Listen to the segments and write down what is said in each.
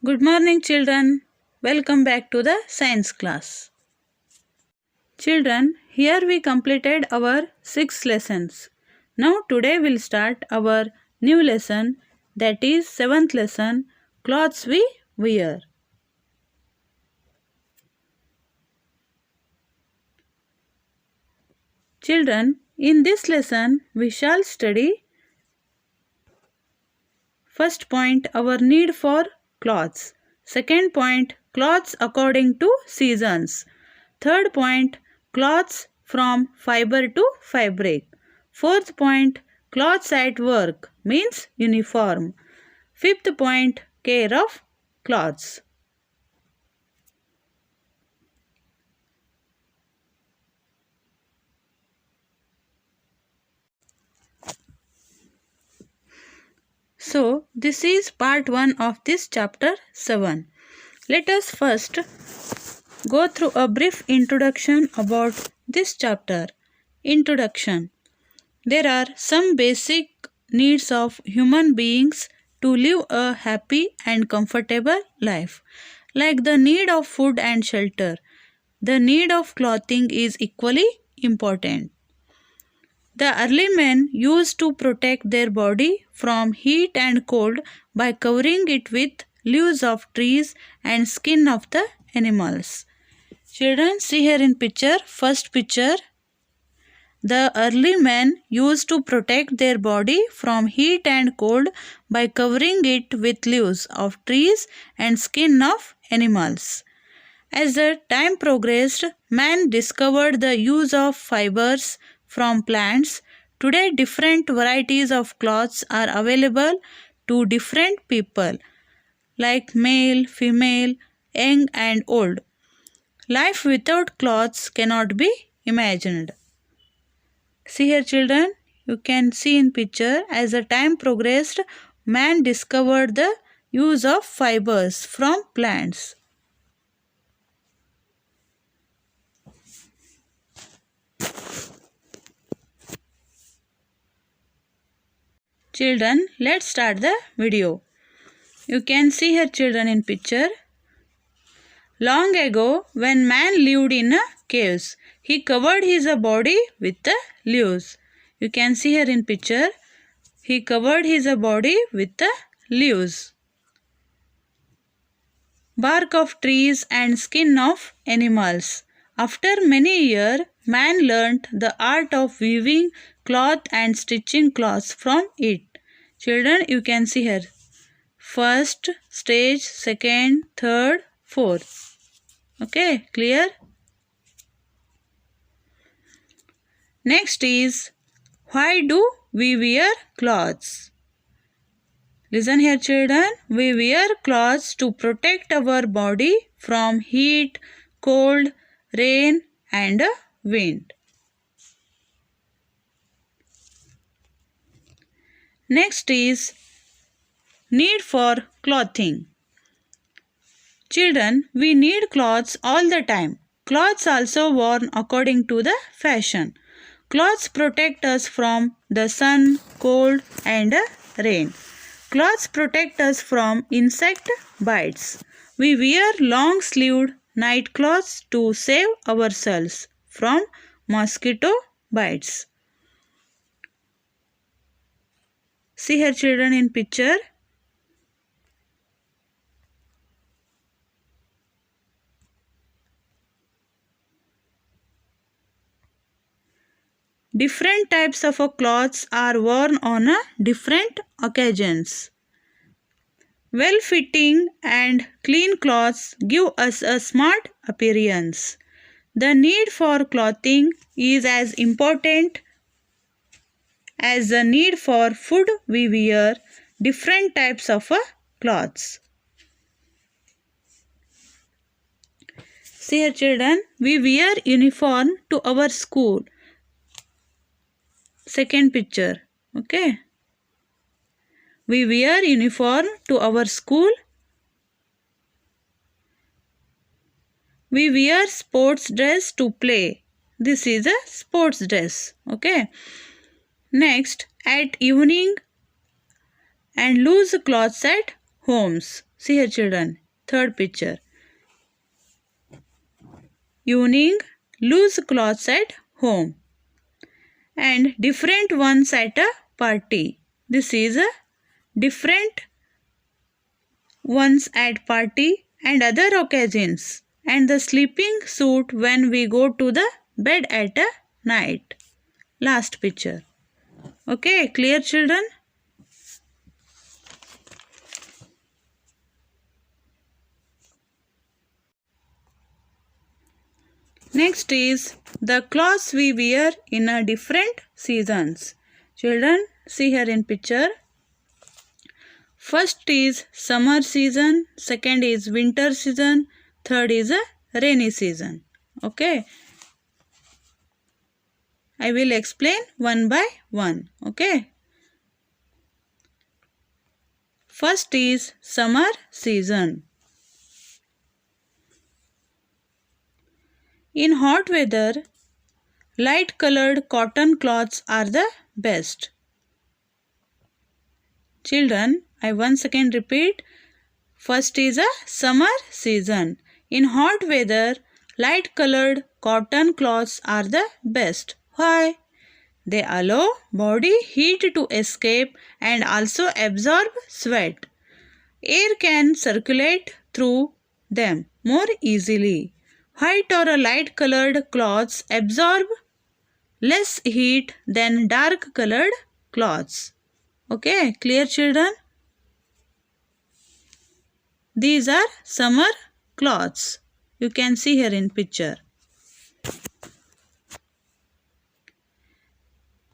Good morning, children. Welcome back to the science class. Children, here we completed our 6 lessons. Now today we'll start our new lesson, that is 7th lesson, clothes we wear. Children, in this lesson we shall study first point, our need for clothes. Second point, clothes according to seasons. Third point, clothes from fiber to fabric. Fourth point, clothes at work means uniform. Fifth point, care of clothes. So, this is part 1 of this chapter 7. Let us first go through a brief introduction about this chapter. Introduction. There are some basic needs of human beings to live a happy and comfortable life, like the need of food and shelter. The need of clothing is equally important. The early men used to protect their body from heat and cold by covering it with leaves of trees and skin of the animals. Children, see here in picture, first picture. The early men used to protect their body from heat and cold by covering it with leaves of trees and skin of animals. As the time progressed, man discovered the use of fibers from plants. Today, different varieties of clothes are available to different people, like male, female, young and old. Life without clothes cannot be imagined. See here, children, you can see in picture, as the time progressed, man discovered the use of fibers from plants. Children, let's start the video. You can see here, children, in picture. Long ago, when man lived in caves, he covered his body with the leaves. You can see here in picture. He covered his body with the leaves, bark of trees and skin of animals. After many years, man learnt the art of weaving cloth and stitching cloths from it. Children, you can see here. First stage, second, third, fourth. Okay, clear? Next is, why do we wear clothes? Listen here, children. We wear clothes to protect our body from heat, cold, rain and wind. Next is need for clothing. Children, we need clothes all the time. Clothes also worn according to the fashion. Clothes protect us from the sun, cold and rain. Clothes protect us from insect bites. We wear long-sleeved night clothes to save ourselves from mosquito bites. See here, children, in picture. Different types of clothes are worn on different occasions. Well-fitting and clean clothes give us a smart appearance. The need for clothing is as important as the need for food. We wear different types of clothes. See here, children, we wear uniform to our school. Second picture, okay. We wear uniform to our school. We wear sports dress to play. This is a sports dress, okay. Next, at evening and loose clothes at homes. See here children, third picture. Evening, loose clothes at home. And different ones at a party. This is a different ones at party and other occasions. And the sleeping suit when we go to the bed at a night. Last picture. Okay, clear children? Next is the clothes we wear in a different seasons. Children, see here in picture. First is summer season, second is winter season, third is a rainy season. Okay. I will explain one by one. Okay. First is summer season. In hot weather, light colored cotton cloths are the best. Children, I once again repeat. First is a summer season. In hot weather, light colored cotton cloths are the best. Why? They allow body heat to escape and also absorb sweat. Air can circulate through them more easily. White or a light colored cloths absorb less heat than dark colored cloths. Okay, clear children? These are summer cloths. You can see here in picture.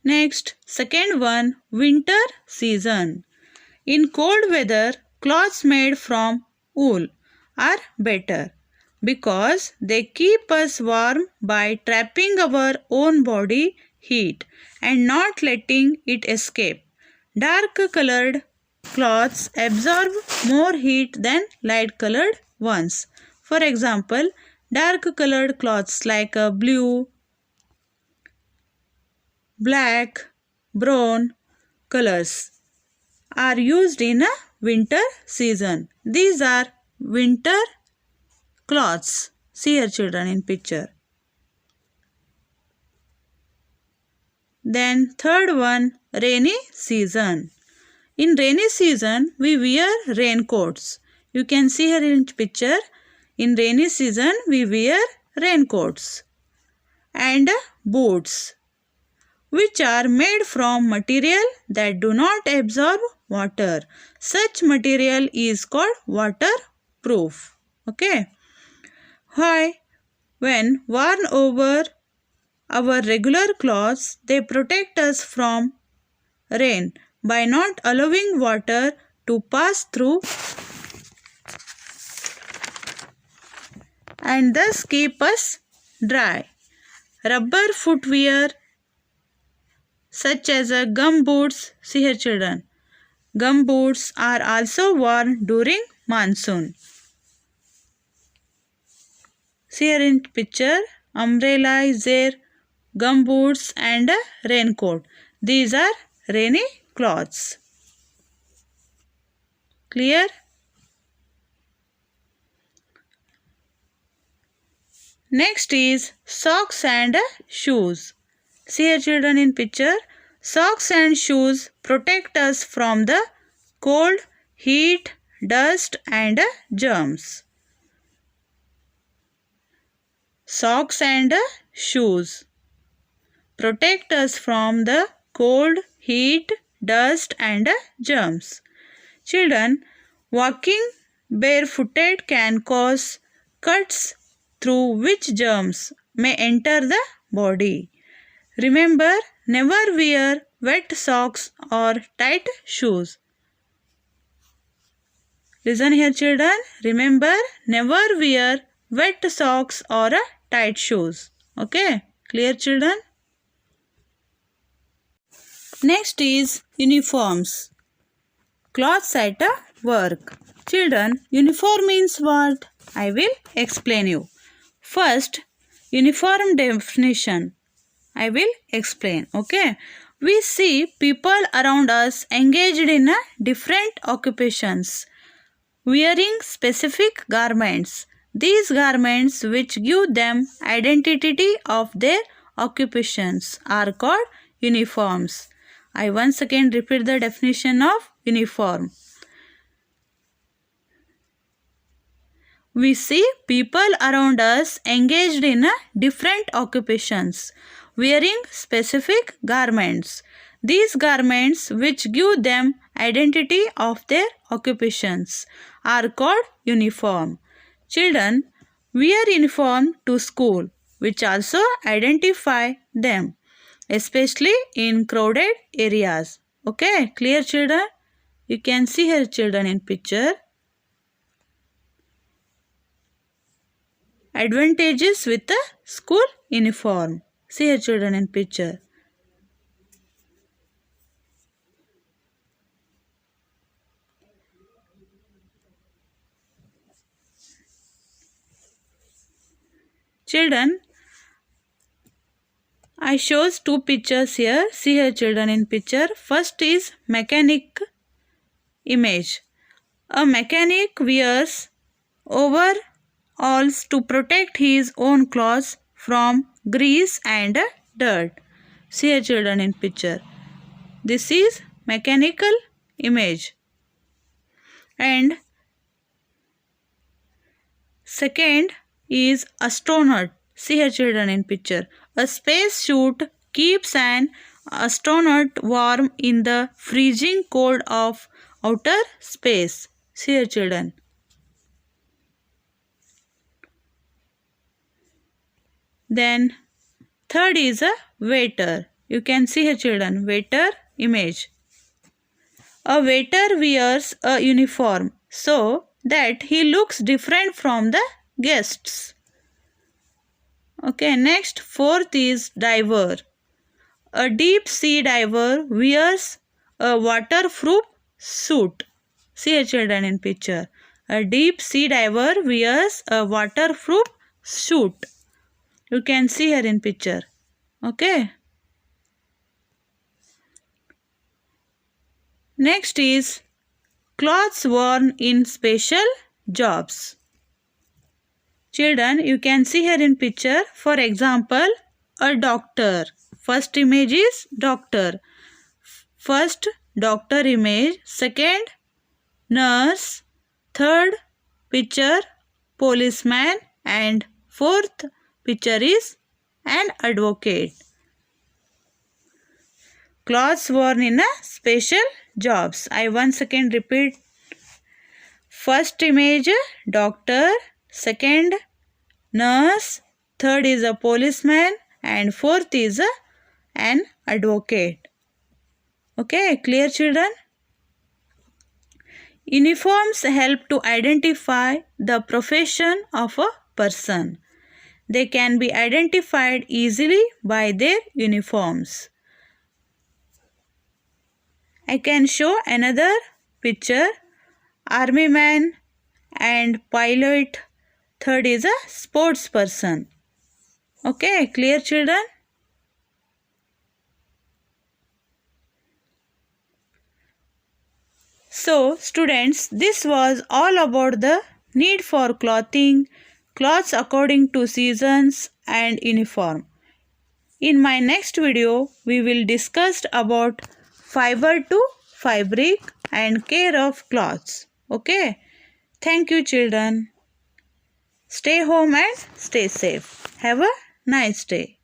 Next, second one, winter season. In cold weather, cloths made from wool are better because they keep us warm by trapping our own body heat and not letting it escape. Dark colored cloths absorb more heat than light colored ones. For example, dark colored cloths like blue, black, brown colors are used in a winter season. These are winter cloths. See here children in picture. Then third one, rainy season. In rainy season, we wear raincoats. You can see here in picture. In rainy season, we wear raincoats and boots, which are made from material that do not absorb water. Such material is called waterproof. Okay. Why? When worn over our regular clothes, they protect us from rain by not allowing water to pass through and thus keep us dry. Rubber footwear such as gum boots, see here children, gum boots are also worn during monsoon. See here in picture, umbrella is there, gum boots and a raincoat. These are rainy cloths. Clear? Next is socks and shoes. See here children in picture. Socks and shoes protect us from the cold, heat, dust and germs. Socks and shoes protect us from the cold, heat, dust and germs. Children, walking barefooted can cause cuts through which germs may enter the body. Remember, never wear wet socks or tight shoes. Listen here children, remember, never wear wet socks or tight shoes. Okay, clear children? Next is uniforms. Clothes at work. Children, uniform means what? I will explain you. First, uniform definition. I will explain. Okay. We see people around us engaged in different occupations wearing specific garments. These garments which give them identity of their occupations are called uniforms. I once again repeat the definition of uniform. We see people around us engaged in different occupations, wearing specific garments. These garments which give them identity of their occupations are called uniform. Children wear uniform to school, which also identify them, especially in crowded areas. Okay, clear children? You can see here children in picture. Advantages with the school uniform. See here children in picture. Children, I shows two pictures here. See here children in picture. First is mechanic image. A mechanic wears overalls to protect his own clothes from grease and dirt. See here children in picture. This is mechanical image. And second is astronaut. See here children in picture. A space suit keeps an astronaut warm in the freezing cold of outer space. See here children. Then third is a waiter. You can see here children, waiter image. A waiter wears a uniform so that he looks different from the guests. Okay, next fourth is diver. A deep sea diver wears a waterproof suit. See here children in picture. A deep sea diver wears a waterproof suit. You can see here in picture. Okay. Next is clothes worn in special jobs. Children, you can see here in picture, for example, a doctor. First image is doctor. First doctor image. Second nurse. Third picture policeman. And fourth picture is an advocate. Clothes worn in a special jobs. I once again repeat. First image doctor. Second nurse, third is a policeman, and fourth is an advocate. Okay, clear children? Uniforms help to identify the profession of a person. They can be identified easily by their uniforms. I can show another picture. Army man and pilot. Third is a sports person. Okay, clear children? So, students, this was all about the need for clothing, clothes according to seasons and uniform. In my next video, we will discuss about fiber to fabric and care of clothes. Okay, thank you children. Stay home and stay safe. Have a nice day.